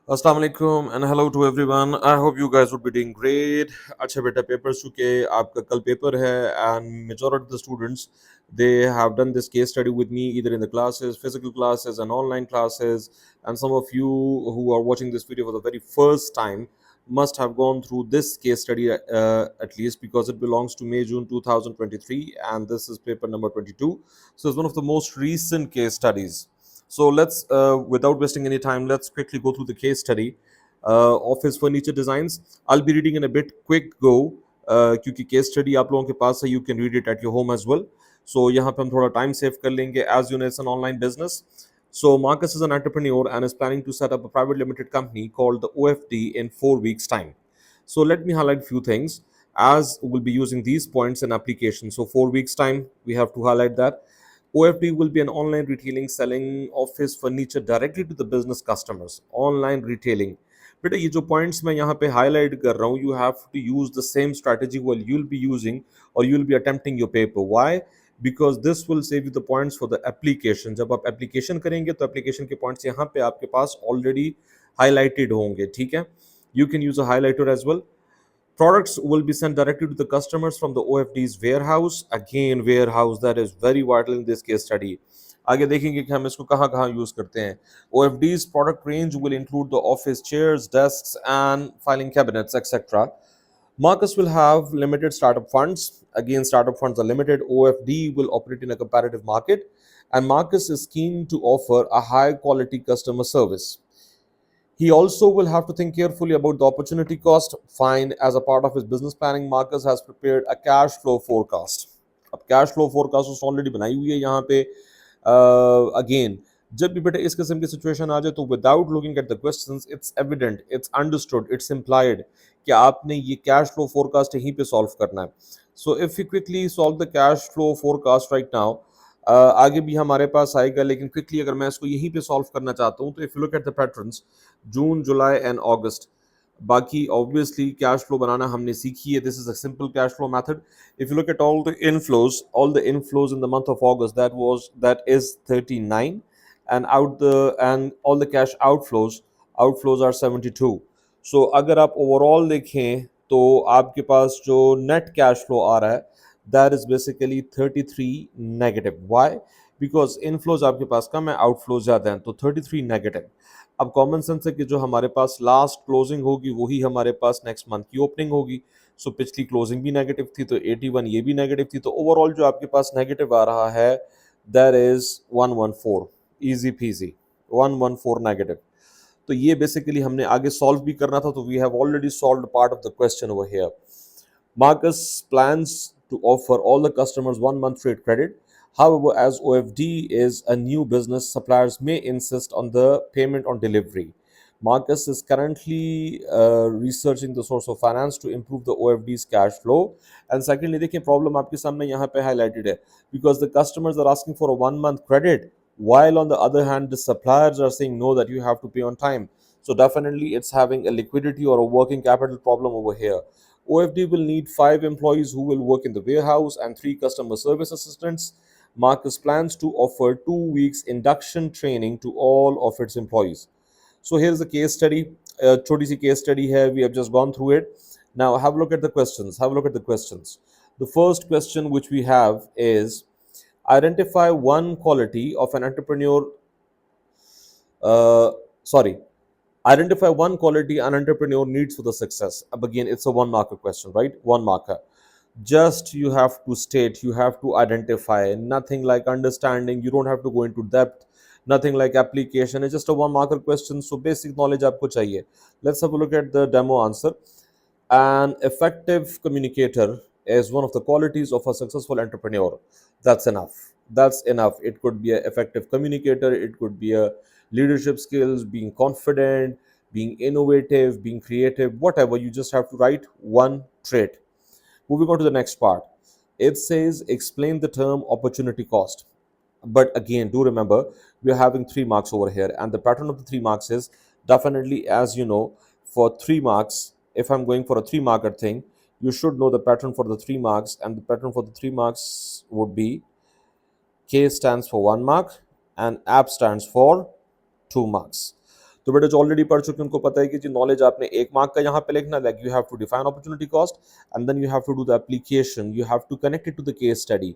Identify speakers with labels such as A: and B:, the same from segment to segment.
A: Assalamu alaikum and hello to everyone. I hope you guys would be doing great. अच्छा बेटा papers चुके आपका कल पेपर है and majority of the students they have done this case study with me either in the classes, physical classes and online classes, and some of you who are watching this video for the very first time must have gone through this case study at least because it belongs to May June 2023 and this is paper number 22. So it's one of the most recent case studies. So let's, without wasting any time, let's quickly go through the case study. Office furniture designs. I'll be reading in a bit quick go क्योंकि case study आप लोगों के पास है, you can read it at your home as well. So यहाँ पे हम थोड़ा time save कर लेंगे as you know it's an online business. So Marcus is an entrepreneur and is planning to set up a private limited company called the OFD in 4 weeks time. So let me highlight a few things as we'll be using these points in application. So 4 weeks time we have to highlight that. OFD will be an online retailing selling office furniture directly to the business customers. Online retailing. बेटा ये जो points मैं यहाँ पे highlight कर रहा हूँ, you have to use the same strategy while you will be using और you will be attempting your paper. Why? Because this will save you the points for the application. जब आप application करेंगे तो application के points यहाँ पे आपके पास already highlighted होंगे. ठीक है, you can use a highlighter as well. Products will be sent directly to the customers from the OFD's warehouse. Again, warehouse, that is very vital in this case study. आगे देखेंगे कि हम इसको कहाँ कहाँ यूज करते हैं. OFD's product range will include the office chairs, desks, and filing cabinets, etc. Marcus will have limited startup funds. Again, startup funds are limited. OFD will operate in a competitive market, and Marcus is keen to offer a high quality customer service. He also will have to think carefully about the opportunity cost. Fine, as a part of his business planning, Marcus has prepared a cash flow forecast. अब cash flow forecast उसने already बनाई हुई है यहाँ पे. Again जब भी बेटे इस किस्म की सिचुएशन आ जाए तो without looking at the questions it's evident, it's understood, it's implied कि आपने ये कैश फ्लो फोरकास्ट यहीं पे सॉल्व करना है. So if you quickly solve the cash flow forecast right now, आगे भी हमारे पास आएगा, लेकिन क्विकली अगर मैं इसको यहीं पे सॉल्व करना चाहता हूँ तो if you look at the patterns June, July and August, बाकी ऑब्वियसली कैश फ्लो बनाना हमने सीखी है. This is a simple cash flow method. If you look at all the inflows in the month of August, that is 39, and all the cash outflows are 72. So अगर आप overall देखें तो आपके पास जो नेट कैश फ्लो आ रहा है that is basically 33 negative. Why? Because inflows आपके पास कम है, outflows ज़्यादा हैं, तो 33 negative. अब कॉमन सेंस है कि जो हमारे पास लास्ट क्लोजिंग होगी वही हमारे पास नेक्स्ट मंथ की ओपनिंग होगी. सो पिछली क्लोजिंग भी नेगेटिव थी तो 81 ये भी नेगेटिव थी, तो ओवरऑल जो आपके पास नेगेटिव आ रहा है that is 114. Easy PG 114 negative. तो ये बेसिकली हमने आगे सॉल्व भी करना था, तो we have already solved part of the question over here. Marcus plans to offer all the customers 1 month trade credit. However, as OFD is a new business, suppliers may insist on the payment on delivery. Marcus is currently researching the source of finance to improve the OFD's cash flow. And secondly, देखिए problem आपके सामने यहाँ पे highlighted है, because the customers are asking for a 1 month credit, while on the other hand the suppliers are saying no, that you have to pay on time. So definitely it's having a liquidity or a working capital problem over here. OFD will need 5 employees who will work in the warehouse and 3 customer service assistants. Marcus plans to offer 2 weeks induction training to all of its employees. So here's the case study. Choti si case study here. We have just gone through it. Now have a look at the questions. The first question which we have is identify one quality of an entrepreneur. Sorry. Identify one quality an entrepreneur needs for the success. Again, it's a one marker question, right? One marker. Just you have to state, you have to identify. Nothing like understanding. You don't have to go into depth. Nothing like application. It's just a one marker question. So basic knowledge aapko chahiye. Let's have a look at the demo answer. An effective communicator is one of the qualities of a successful entrepreneur. That's enough. That's enough. It could be an effective communicator. It could be a leadership skills, being confident, being innovative, being creative, whatever. You just have to write one trait. Moving on to the next part. It says explain the term opportunity cost. But again, do remember we are having 3 marks over here, and the pattern of the 3 marks is definitely, as you know, for 3 marks, if I'm going for a 3 marker thing, you should know the pattern for the 3 marks, and the pattern for the 3 marks would be K stands for 1 mark and app stands for 2 marks. तो बेटा जो already पढ़ चुके उनको पता है कि जी knowledge आपने 1 मार्क का यहाँ पे लिखना, like you have to define opportunity cost and then you have to do the application, you have to connect it to the case study,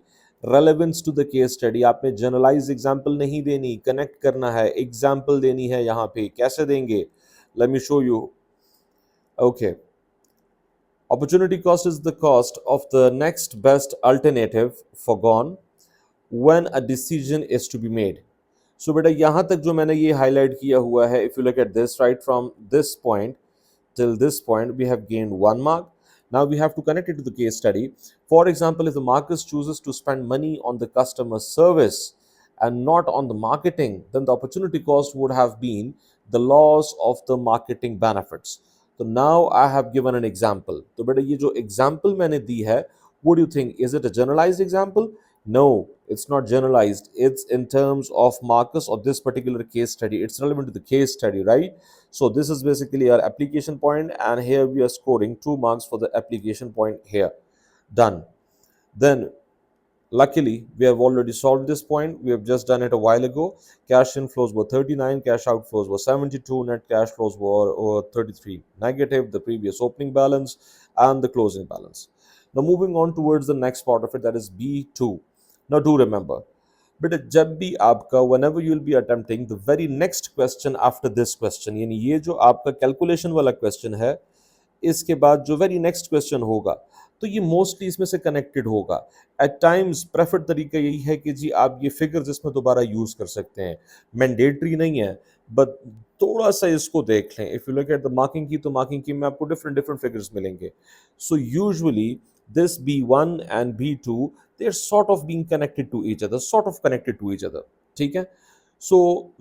A: relevance to the case study. आपने generalize example नहीं देनी, connect करना है, example देनी है। यहाँ पे कैसे देंगे, let me show you. Okay, opportunity cost is the cost of the next best alternative forgone when a decision is to be made. So बेटा यहाँ तक जो मैंने ये हाईलाइट किया हुआ है, if you look at this right from this point till this point, we have gained 1 mark. Now we have to connect it to the case study. For example, if the Marcus chooses to spend money on the customer service and not on the marketing, then the opportunity cost would have been the loss of the marketing benefits. So now I have given an example. तो बेटा ये जो example मैंने दी है, what do you think? Is it a generalized example? No, it's not generalized. It's in terms of Marcus or this particular case study. It's relevant to the case study, right? So this is basically our application point, and here we are scoring 2 marks for the application point here. Done. Then luckily we have already solved this point. We have just done it a while ago. Cash inflows were 39, cash outflows were 72, net cash flows were 33 negative, the previous opening balance and the closing balance. Now moving on towards the next part of it, that is B2. Now do remember, बेटा जब भी आपका whenever you will be attempting the very next question after this question, यानी ये जो आपका calculation वाला question है, इसके बाद जो वेरी नेक्स्ट क्वेश्चन होगा, तो ये मोस्टली इसमें से कनेक्टेड होगा। एट टाइम्स प्रेफर्ड तरीका यही है कि जी आप ये फिगर जिसमें दोबारा यूज कर सकते हैं, मैंडेटरी नहीं है, बट थोड़ा सा इसको देख लें। If you look at the marking की, तो मार्किंग की में आपको डिफरेंट डिफरेंट फिगर्स मिलेंगे। So usually this B1 and B2, they're sort of being connected to each other, sort of connected to each other, ठीक है। सो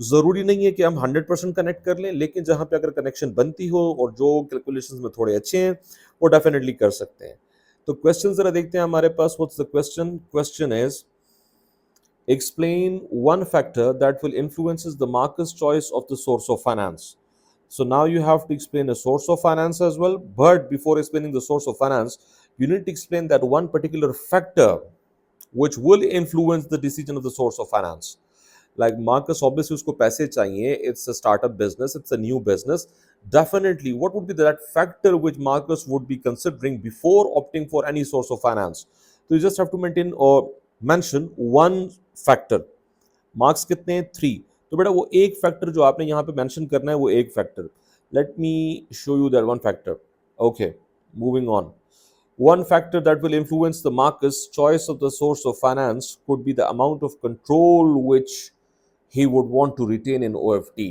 A: जरूरी नहीं है कि हम 100% कनेक्ट कर लें, लेकिन जहां पे अगर कनेक्शन बनती हो और जो कैलकुलेशंस में थोड़े अच्छे हैं वो डेफिनेटली कर सकते हैं। तो क्वेश्चन जरा देखते हैं हमारे पास। What's the question? Question is explain one factor that will influences the market's choice of the source of finance. So now you have to explain the source of finance as well, but before explaining the source of finance, you need to explain that one particular factor which will influence the decision of the source of finance. Like Marcus, obviously usko paise chahiye, it's a startup business, it's a new business. Definitely, what would be that factor which Marcus would be considering before opting for any source of finance? So you just have to maintain or mention one factor. Marks कितने हैं? 3। तो बेटा वो एक factor जो आपने यहाँ पे मेंशन करना है, वो एक factor, let me show you that one factor. Okay, moving on. One factor that will influence the Marcus' choice of the source of finance could be the amount of control which he would want to retain in OFD.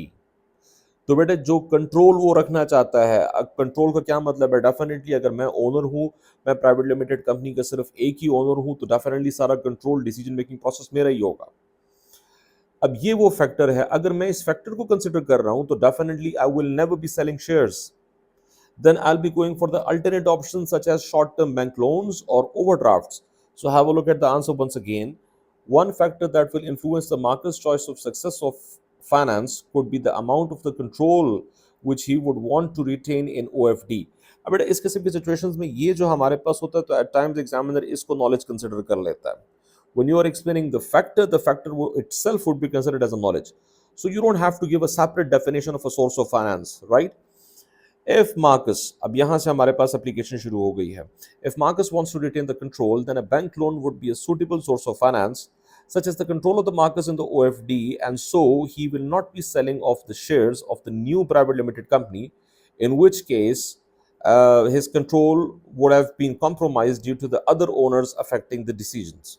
A: तो बेटा जो control वो रखना चाहता है, control का क्या मतलब है? डेफिनेटली अगर मैं ओनर हूँ, मैं प्राइवेट लिमिटेड कंपनी का सिर्फ एक ही ओनर हूँ, तो डेफिनेटली सारा कंट्रोल डिसीजन मेकिंग प्रोसेस मेरा ही होगा। अब ये वो फैक्टर है, अगर मैं इस फैक्टर को कंसिडर कर रहा हूं तो definitely I will never be selling shares, then I'll be going for the alternate options such as short-term bank loans or overdrafts. So have a look at the answer once again. One factor that will influence the market's choice of success of finance could be the amount of the control which he would want to retain in OFD. अब बेटा इस किस्म की situations में ये जो हमारे पास होता है, तो एट टाइम्स एग्जामिनर इसको नॉलेज कंसिडर कर लेता है। When you are explaining the factor itself would be considered as a knowledge. So you don't have to give a separate definition of a source of finance, right? If Marcus, अब यहाँ से हमारे पास application शुरू हो गई है। If Marcus wants to retain the control, then a bank loan would be a suitable source of finance, such as the control of the Marcus in the OFD, and so he will not be selling off the shares of the new private limited company, in which case his control would have been compromised due to the other owners affecting the decisions.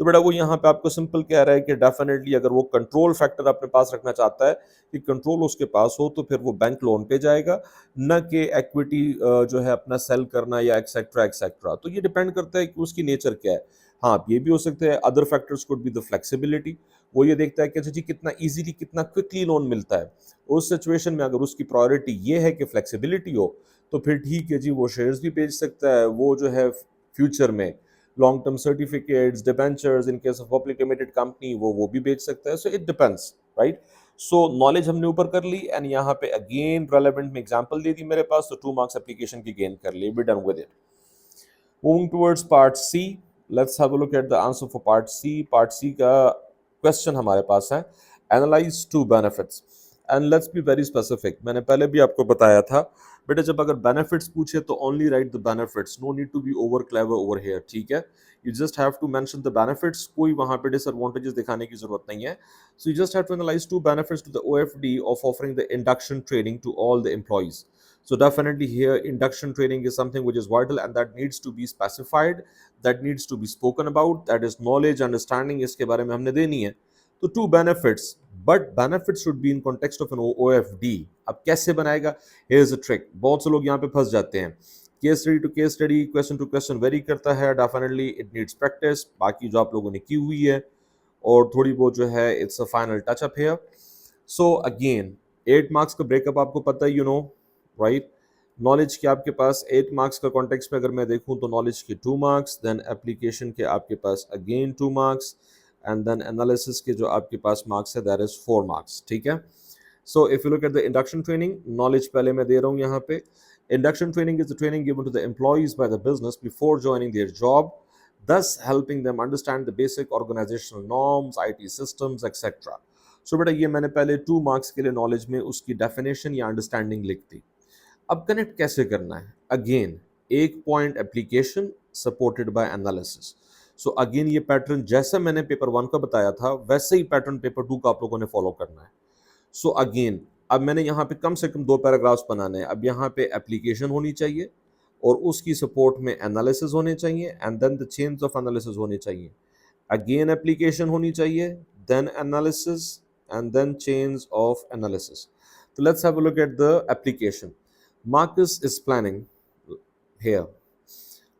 A: तो बेटा वो यहाँ पे आपको simple कह रहा है कि डेफिनेटली अगर वो कंट्रोल फैक्टर अपने पास रखना चाहता है कि कंट्रोल उसके पास हो, तो फिर वो बैंक लोन पे जाएगा, न कि एक्विटी जो है अपना सेल करना या एक्सेट्रा एक्सेट्रा। तो ये डिपेंड करता है कि उसकी नेचर क्या है। हाँ, ये भी हो सकता है other factors could be the flexibility. वो ये देखता है कि जी कितना इजीली, कितना क्विकली लोन मिलता है। उस सिचुएशन में अगर उसकी प्रायोरिटी ये है कि फ्लेक्सिबिलिटी हो, तो फिर ठीक है जी, वो शेयर्स भी बेच सकता है, वो जो है फ्यूचर में long term certificates, debentures in case of public limited company, वो भी बेच सकता है। So it depends, right. So knowledge हमने ऊपर कर ली, एंड यहाँ पे अगेन रेलेवेंट में एग्जांपल दे दी मेरे पास, तो 2 मार्क्स एप्लीकेशन की गेन कर ली। Be done with it. Moving towards part C, let's have a look at the answer for part C. Part C का क्वेश्चन हमारे पास है, analyse 2 benefits. And let's be very specific, मैंने पहले भी आपको बताया था बेटा, जब अगर बेनिफिट्स पूछे तो only write the benefits, no need to be over clever over here, ठीक है। You just have to mention the benefits, कोई वहां पे डिसएडवांटेजेस दिखाने की जरूरत नहीं है। So you just have to analyse two benefits to the OFD of offering the induction training to all the employees. So definitely here induction training is something which is vital and that needs to be specified, that needs to be spoken about, that is knowledge understanding इसके बारे में हमने देनी है। तो two benefits, but benefit should be in context of an OFD. अब कैसे बनाएगा, हियर इज अ ट्रिक, बहुत से लोग यहाँ पे फंस जाते हैं। Case study to case study, question to question vary करता है, डेफिनेटली इट नीड्स प्रैक्टिस, बाकी जो आप लोगों ने की हुई है और थोड़ी बहुत जो है it's a final touch up here. So again 8 marks का ब्रेकअप आपको पता है, यू नो राइट। नॉलेज के आपके पास 8 मार्क्स का कॉन्टेक्स्ट में अगर मैं देखूं तो नॉलेज के 2 मार्क्स, देन एप्लीकेशन के आपके पास again 2 marks, and then analysis के जो आपके पास मार्क्स है दैट इज 4 मार्क्स, ठीक है। So if you look at the induction training, knowledge पहले मैं दे रहा हूँ यहाँ पे। Induction training is the training given to the employees by the business before joining their job, thus helping them understand the basic organizational norms, IT systems, etc. सो बेटा ये मैंने पहले 2 मार्क्स के लिए नॉलेज में उसकी डेफिनेशन या अंडरस्टैंडिंग लिख दी। अब कनेक्ट कैसे करना है, अगेन एक point application supported by analysis. So again ये पैटर्न जैसा मैंने पेपर 1 का बताया था वैसे ही पैटर्न पेपर 2 का आप लोगों ने फॉलो करना है। सो अगेन अब मैंने यहाँ पे कम से कम 2 पैराग्राफ्स बनाने हैं। अब यहाँ पे एप्लीकेशन होनी चाहिए और उसकी सपोर्ट में एनालिसिस होने चाहिए, and then the chains of analysis होनी चाहिए। अगेन एप्लीकेशन होनी चाहिए, then analysis, and then chains of analysis. तो let's have a look at the application. Marcus is planning here.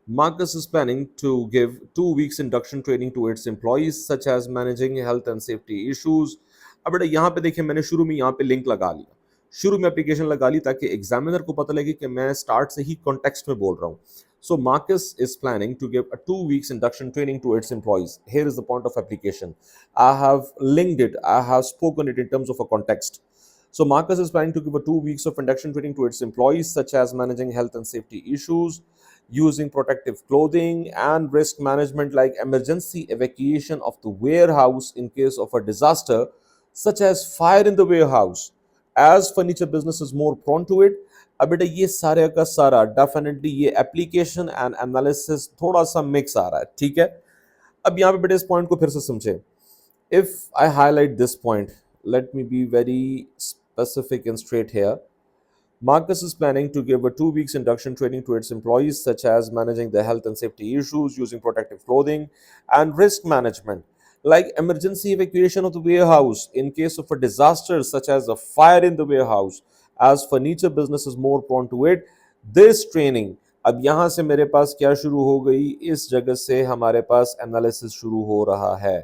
A: Marcus is planning to give 2 weeks induction training to its employees, such as managing health and safety issues. अब बेटा यहाँ पे देखिए मैंने शुरू में यहाँ पे लिंक लगा लिया, शुरू में एप्लीकेशन लगा ली ताकि एग्जामिनर को पता लगे कि मैं स्टार्ट से ही कॉन्टेक्स्ट में बोल रहा हूँ। So Marcus is planning to give a 2 weeks induction training to its employees. Here is the point of application. I have linked it, I have spoken it in terms of a context. So Marcus is planning to give a 2 weeks of induction training to its employees, such as managing health and safety issues, using protective clothing, and risk management like emergency evacuation of the warehouse in case of a disaster, such as fire in the warehouse, as furniture business is more prone to it. अब बेटा ये सारे का सारा definitely ये application and analysis थोड़ा सा mix आ रहा है, ठीक है। अब यहाँ पे बेटा इस पॉइंट को फिर से समझे। If I highlight this point, let me be very specific and straight here. Marcus is planning to give a 2 weeks induction training to its employees, such as managing the health and safety issues, using protective clothing, and risk management, like emergency evacuation of the warehouse in case of a disaster, such as a fire in the warehouse, as furniture business is more prone to it. This training, अब यहाँ से मेरे पास क्या शुरू हो गई, इस जगह से हमारे पास एनालिसिस शुरू हो रहा है।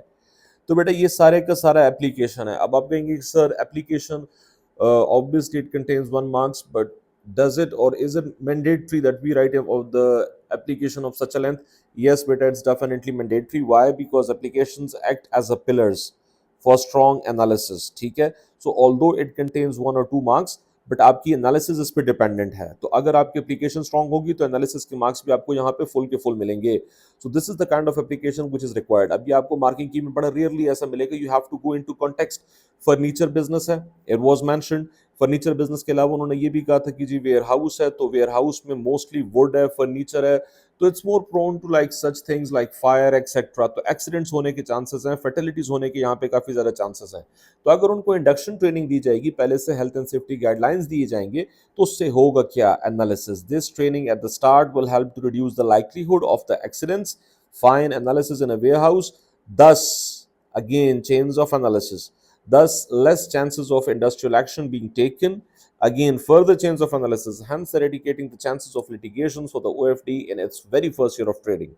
A: तो बेटा ये सारे का सारा एप्लीकेशन है। अब आप कहेंगे sir application obviously it contains 1 marks, but does it or is it mandatory that we write of the application of such a length? Yes beta, it's definitely mandatory. Why? Because applications act as a pillars for strong analysis, ठीक है। So although it contains 1 or 2 marks, but आपकी analysis इस पे dependent है। तो अगर आपकी application strong होगी तो एनालिसिस के मार्क्स भी आपको यहाँ पे फुल के फुल मिलेंगे। So this is the kind of application which is required. अभी आपको मार्किंग की में बड़ा रेयरली ऐसा मिलेगा, you have to go into context. Furniture business है, it was mentioned. Furniture business के अलावा उन्होंने ये भी कहा था कि जी वेयर हाउस है, तो वेयर हाउस में मोस्टली वुड है, फर्नीचर है, तो it's more prone to like such things like fire etcetera. तो एक्सीडेंट्स होने के चांसेस हैं, फर्टिलिटीज होने के यहाँ पे काफी ज्यादा चांसेस हैं। तो अगर उनको इंडक्शन ट्रेनिंग दी जाएगी, पहले से हेल्थ एंड सेफ्टी गाइडलाइंस दिए जाएंगे, तो उससे होगा क्या, analysis. This training at the start will help to reduce the likelihood of the accidents, fine analysis in a warehouse, thus again chains of analysis, thus less chances of industrial action being taken, again further chains of analysis, hence eradicating the chances of litigations for the OFD in its very first year of trading.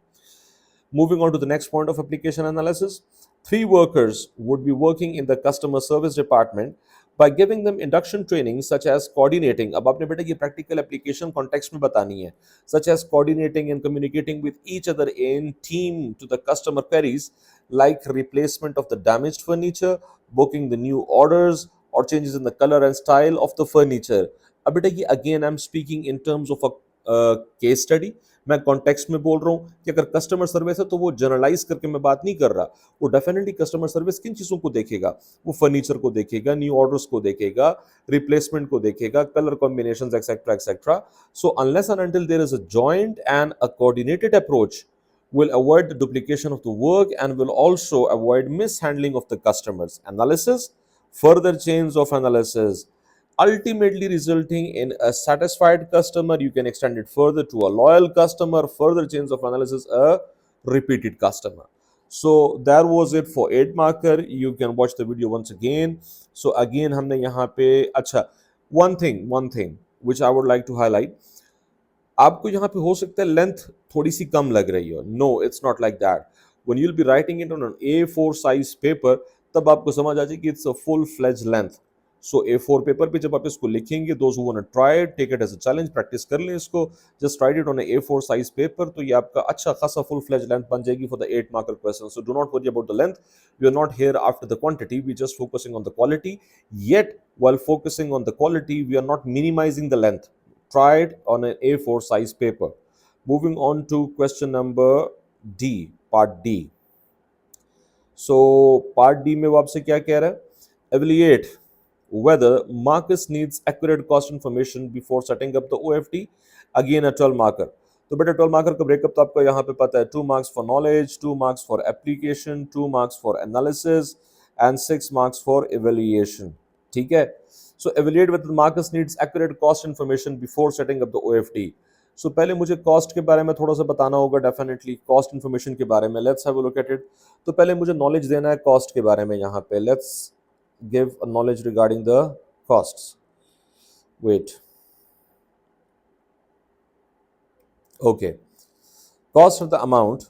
A: Moving on to the next point of application analysis, 3 workers would be working in the customer service department by giving them induction training such as coordinating. अब आपने बेटा ये practical application context में बतानी है, such as coordinating and communicating with each other in team to the customer queries like replacement of the damaged furniture, booking the new orders, or changes in the color and style of the furniture. अब बेटा ये again I'm speaking in terms of a case study. मैं context में बोल रहा हूँ कि अगर कस्टमर सर्विस है तो वो जनरलाइज करके मैं बात नहीं कर रहा, वो डेफिनेटली कस्टमर सर्विस किन चीज़ों को देखेगा, वो फर्नीचर को देखेगा, न्यू ऑर्डर्स को देखेगा, रिप्लेसमेंट को देखेगा, colour combinations etcetera etcetera. So unless and until there is a joint and a coordinated approach, will avoid the duplication of the work and will also avoid mishandling of the customers. Analysis, further chains of analysis, ultimately resulting in a satisfied customer. You can extend it further to a loyal customer, further chains of analysis, a repeated customer. So that was it for 8 marker. You can watch the video once again. So again हमने यहाँ पे अच्छा one thing which I would like to highlight. आपको यहाँ पे हो सकता है लेंथ थोड़ी सी कम लग रही हो. No, it's not like that. When you will be writing it on an A4 size paper, तब आपको समझ आ जाएगी it's a full fledge length. So A4 paper पे जब आप इसको लिखेंगे, those who want to try it, take it as a challenge, practice कर लें इसको, just write it on A4 size paper, तो ये आपका अच्छा खासा फुल फ्लेज लेंथ बन जाएगी for the 8 marker question. So do not worry about the length. We are not here after the quantity, we just focusing on the quality. Yet while focusing on the quality, we are not minimizing the length. Try it on an A4 size paper. Moving on to question number D, part D. So part D में वो आपसे क्या कह रहा है? Evaluate whether Marcus needs accurate cost information before setting up the OFD. Again a 12 marker. तो बेटा 12 marker का ब्रेकअप तो आपको यहाँ पे पता है. 2 marks for knowledge, 2 marks for application, 2 marks for analysis and 6 marks for evaluation. ठीक है. सो evaluate whether Marcus needs accurate cost information before setting up the OFD. सो पहले मुझे कॉस्ट के बारे में थोड़ा सा बताना होगा, डेफिनेटली कॉस्ट इन्फॉर्मेशन के बारे में. Let's have a look at it. तो पहले मुझे नॉलेज देना है कॉस्ट के बारे में. यहाँ पे let's give a knowledge regarding the costs. Wait. Okay. Costs are the amount.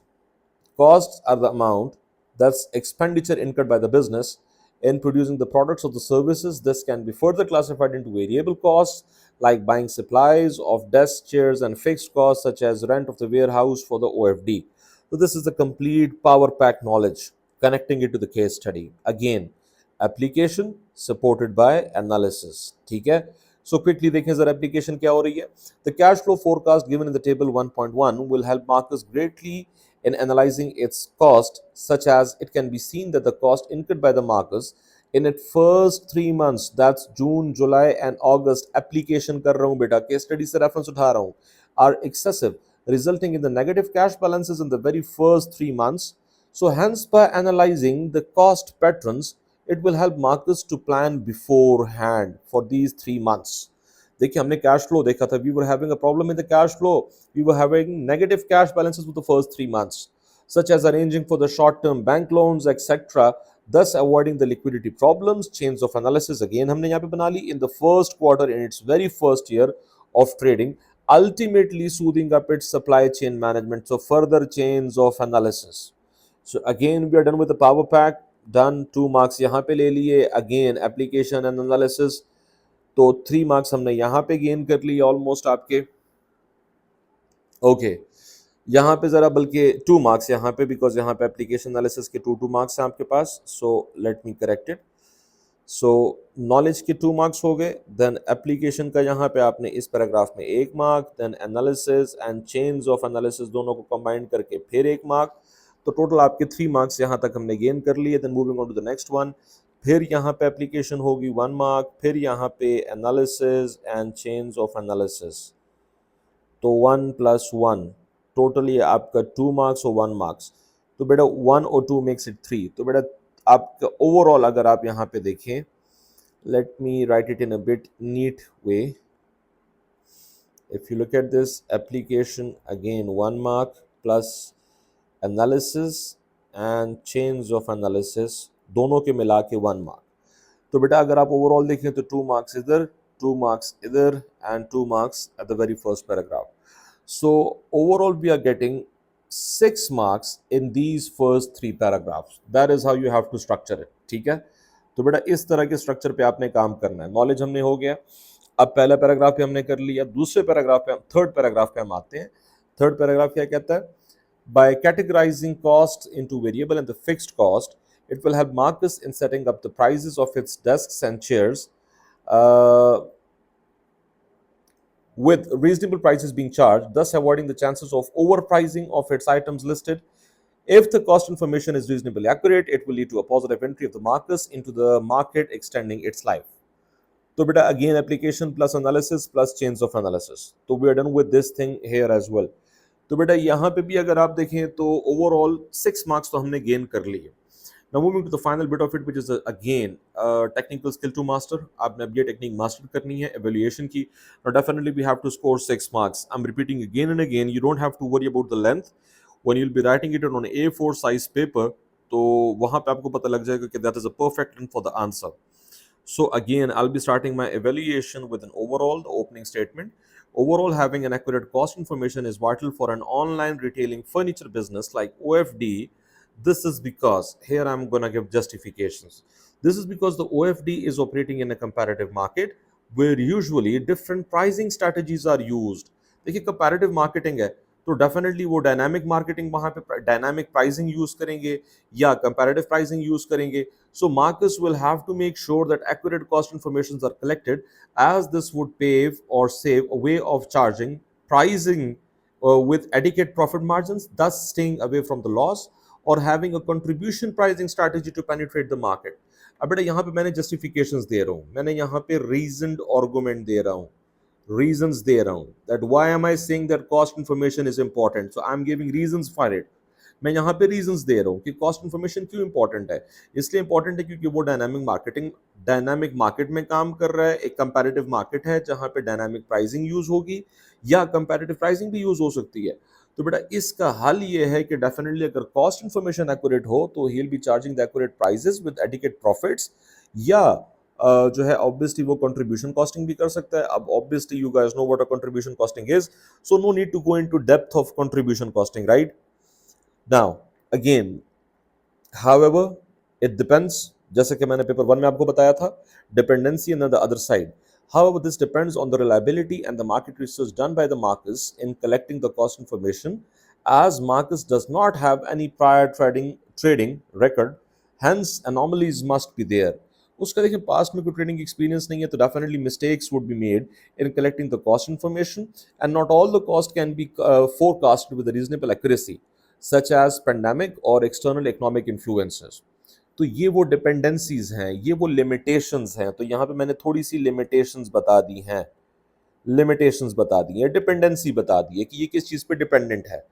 A: Costs are the amount that's expenditure incurred by the business in producing the products or the services. This can be further classified into variable costs like buying supplies of desks, chairs, and fixed costs such as rent of the warehouse for the OFD. So this is the complete power pack knowledge connecting it to the case study. Again, application supported by analysis. ठीक है. So quickly देखें जरा application क्या हो रही है. The cash flow forecast given in the table 1.1 will help Marcus greatly in analyzing its cost, such as it can be seen that the cost incurred by the Marcus in its first 3 months, that's June, July and August, application कर रहा हूँ बेटा, case study से reference उठा रहा हूँ, are excessive, resulting in the negative cash balances in the very first 3 months. So hence by analyzing the cost patterns, it will help Marcus to plan beforehand for these 3 months. देखिए हमने cash flow देखा था. We were having a problem in the cash flow. We were having negative cash balances for the first 3 months, such as arranging for the short-term bank loans, etc., thus avoiding the liquidity problems. Chains of analysis again हमने यहाँ पे बना ली in the first quarter in its very first year of trading, ultimately smoothing up its supply chain management. So further chains of analysis. So again we are done with the power pack. Done. 2 marks यहाँ पे ले लिए. Again application and analysis. तो 3 marks हमने यहाँ पे gain कर लिए ऑलमोस्ट आपके. ओके. यहाँ पे जरा बल्कि 2 मार्क्स यहाँ पे, बिकॉज यहाँ पे एप्लीकेशन एनालिसिस के 2 मार्क्स हैं आपके पास. So let me correct it. So knowledge के 2 मार्क्स हो गए. देन एप्लीकेशन का यहाँ पे आपने इस पैराग्राफ में 1 mark, then analysis and chains of analysis दोनों को कंबाइन करके फिर 1 मार्क. तो टोटल आपके 3 मार्क्स यहाँ तक हमने गेन कर लिए. Then moving on to the next one. फिर यहाँ पे एप्लीकेशन होगी 1 मार्क, फिर यहाँ पे analysis and chains of analysis, तो 1 + 1 टोटल ये आपका 2 मार्क्स और 1 मार्क्स. तो बेटा 1 और 2 मेक्स इट 3. तो बेटा आपका ओवरऑल अगर आप यहाँ पे देखें, let me write it in a bit neat way. If you look at this application, again 1 mark plus analysis and chains of analysis दोनों के मिला के 1 मार्क. तो बेटा अगर आप ओवरऑल देखें तो 2 मार्क्स इधर, 2 मार्क्स इधर and 2 marks at the very first paragraph. So overall we are getting 6 marks in these first 3 paragraphs. That is how you have to structure it. ठीक है. तो बेटा इस तरह के स्ट्रक्चर पे आपने काम करना है. नॉलेज हमने हो गया. अब पहला पैराग्राफ पे हमने कर लिया. दूसरे पैराग्राफ पे, थर्ड पैराग्राफ पे हम आते हैं. थर्ड पैराग्राफ क्या कहता है? By categorizing costs into variable and the fixed cost, it will help Marcus in setting up the prices of its desks and chairs. with reasonable prices being charged, thus avoiding the chances of overpricing of its items listed. If the cost information is reasonably accurate, it will lead to a positive entry of the markers into the market, extending its life. तो बेटा again application plus analysis plus chains of analysis, तो we are done with this thing here as well. तो बेटा यहाँ पे भी अगर आप देखें तो ओवरऑल 6 मार्क्स तो हमने गेन कर लिए. Now moving to the final bit of it, which is again technical skill to master. आपने अब ये टेक्निक मास्टर करनी है evaluation की. Now definitely we have to score 6 marks. I'm repeating again and again. You don't have to worry about the length. When you'll be writing it on an A4 size paper, तो वहाँ पे आपको पता लग जाएगा कि that is a perfect length for the answer. So again, I'll be starting my evaluation with an overall, the opening statement. Overall, having an accurate cost information is vital for an online retailing furniture business like OFD. This is because, here I'm going to give justifications. This is because the OFD is operating in a comparative market where usually different pricing strategies are used. देखिए comparative marketing है तो definitely वो dynamic marketing वहाँ पे dynamic pricing use करेंगे या comparative pricing use करेंगे. So markets will have to make sure that accurate cost informations are collected, as this would pave or save a way of charging pricing with adequate profit margins, thus staying away from the loss, or having a contribution pricing strategy to penetrate the market. अब बेटा यहाँ पे मैंने justifications दे रहा हूँ, मैंने यहाँ पे reasoned argument दे रहा हूँ, reasons दे रहा हूँ that why am I saying that cost information is important, so I'm giving reasons for it. मैं यहाँ पे रीजंस दे रहा हूँ कि कॉस्ट इन्फॉर्मेशन क्यों इंपॉर्टेंट है. इसलिए इंपॉर्टेंट है क्योंकि वो डायनामिक मार्केट में काम कर रहा है. एक कंपैरेटिव मार्केट है जहाँ पे डायनामिक प्राइसिंग यूज होगी या कंपैरेटिव प्राइसिंग भी यूज हो सकती है. तो बेटा इसका हल ये है कि डेफिनेटली अगर कॉस्ट इन्फॉर्मेशन एक्यूरेट हो तो he will be charging the accurate prices with adequate profits, या जो है ऑब्वियसली वो कंट्रीब्यूशन कॉस्टिंग भी कर सकता है. अब obviously you guys know what a contribution costing is, so no need to go into depth of contribution costing, right. Now, again, however, it depends. जैसे कि मैंने पेपर 1 में आपको बताया था, dependency on the other side. However, this depends on the reliability and the market research done by the Marcus in collecting the cost information, as Marcus does not have any prior trading record, hence anomalies must be there. उसका देखिए past में कोई trading experience नहीं है तो definitely mistakes would be made in collecting the cost information, and not all the cost can be forecasted with a reasonable accuracy, such as pandemic or external economic influences. तो ये वो dependencies हैं, ये वो limitations हैं. तो यहाँ पे मैंने थोड़ी सी लिमिटेशंस बता दी हैं, डिपेंडेंसी बता दी है कि ये किस चीज़ पे डिपेंडेंट है.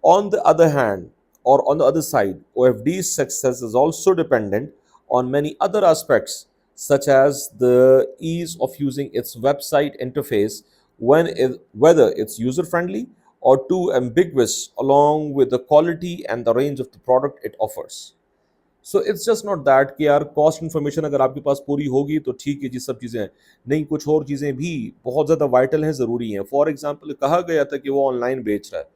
A: On the other hand, or on the other side, OFD's success is also dependent on many other aspects, such as the ease of using its website interface, whether it's user friendly or too ambiguous, along with the quality and the range of the product it offers. So it's just not that कि यार cost information अगर आपके पास पूरी होगी तो ठीक है जी, सब चीज़ें हैं. नहीं, कुछ और चीज़ें भी बहुत ज़्यादा वाइटल हैं, ज़रूरी हैं. फॉर एग्जाम्पल कहा गया था कि वो ऑनलाइन बेच रहा है,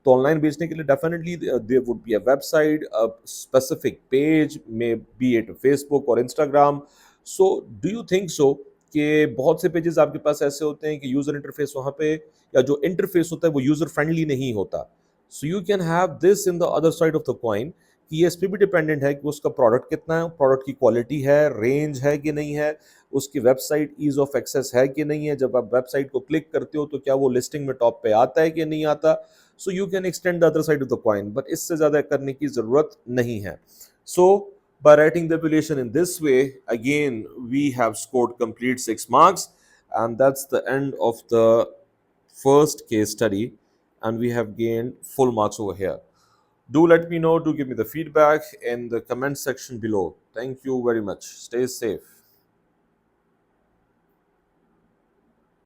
A: तो ऑनलाइन बेचने के लिए definitely there would be a website, a specific page, maybe it Facebook और Instagram. So do you think so कि बहुत से पेजेस आपके पास ऐसे होते हैं कि यूज़र इंटरफेस वहाँ पे, या जो इंटरफेस होता है वो यूज़र फ्रेंडली नहीं होता. So you can have this in the other side of the coin कि ये इस पे भी डिपेंडेंट है कि उसका प्रोडक्ट कितना है, प्रोडक्ट की क्वालिटी है, रेंज है कि नहीं है, उसकी वेबसाइट ईज ऑफ एक्सेस है कि नहीं है, जब आप वेबसाइट को क्लिक करते हो तो क्या वो लिस्टिंग में टॉप पे आता है कि नहीं आता. So you can extend the other side of the coin, but इससे ज़्यादा करने की ज़रूरत नहीं है. सो by writing the evaluation in this way, again we have scored complete 6 marks, and that's the end of the first case study, and we have gained full marks over here. Do let me know, do give me the feedback in the comment section below. Thank you very much. Stay safe.